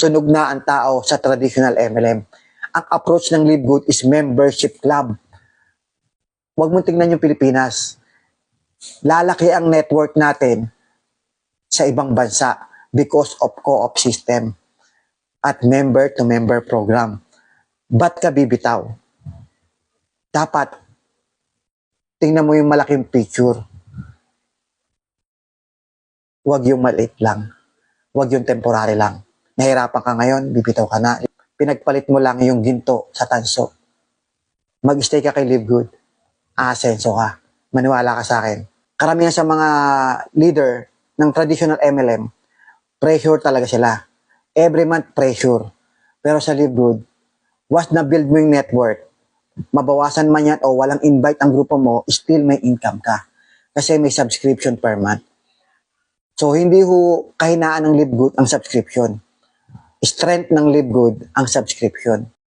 sunog na ang tao sa traditional MLM. Ang approach ng Live Good is membership club. Huwag mong tingnan yung Pilipinas. Lalaki ang network natin sa ibang bansa because of co-op system at member-to-member program. Ba't ka bibitaw? Dapat, tingnan mo yung malaking picture. Huwag yung maliit lang. Huwag yung temporary lang. Nahirapan ka ngayon, bibitaw ka na. Pinagpalit mo lang yung ginto sa tanso. Mag-stay ka kay Live Good. Aasenso ka. Maniwala ka sa akin. Karamihan sa mga leader ng traditional MLM, pressure talaga sila. Every month, pressure. Pero sa Live Good, once na-build mo yung network, mabawasan man yan o walang invite ang grupo mo, still may income ka. Kasi may subscription per month. So, hindi ho kahinaan ng Live Good ang subscription. Strength ng Live Good ang subscription.